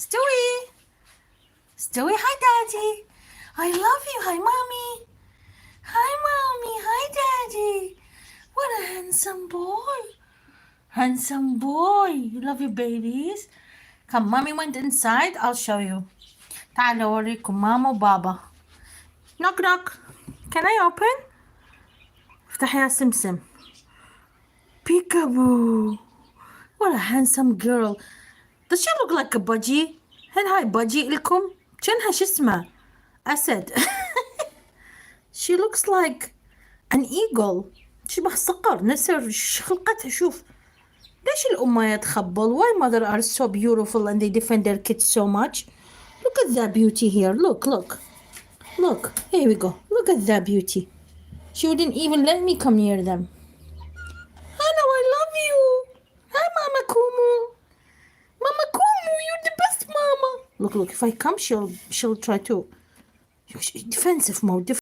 Stewie. Stewie, hi, Daddy. I love you. Hi, Mommy. Hi, Mommy. Hi, Daddy. What a handsome boy. Handsome boy. You love your babies. Come, Mommy went inside. I'll show you. تعالوا أوريكم ماما وبابا. Knock, knock. Can I open? افتح يا سمسم. Peekaboo. What a handsome girl. Does she look like a budgie? هل هاي budgie لكم؟ جنها شو اسمه؟ أسد. She looks like an eagle. شبه صقر نسر خلقتها شوف. ليش الأمهات تخبل؟ Why mother are so beautiful and they defend their kids so much? Look at that beauty here. Look, look. Look. Here we go. Look at that beauty. She wouldn't even let me come near them. Hello, I love you. Hi, Mama Kumu. Mama Kumu, you're the best mama. Look, look. If I come, she'll try to. Defensive mode.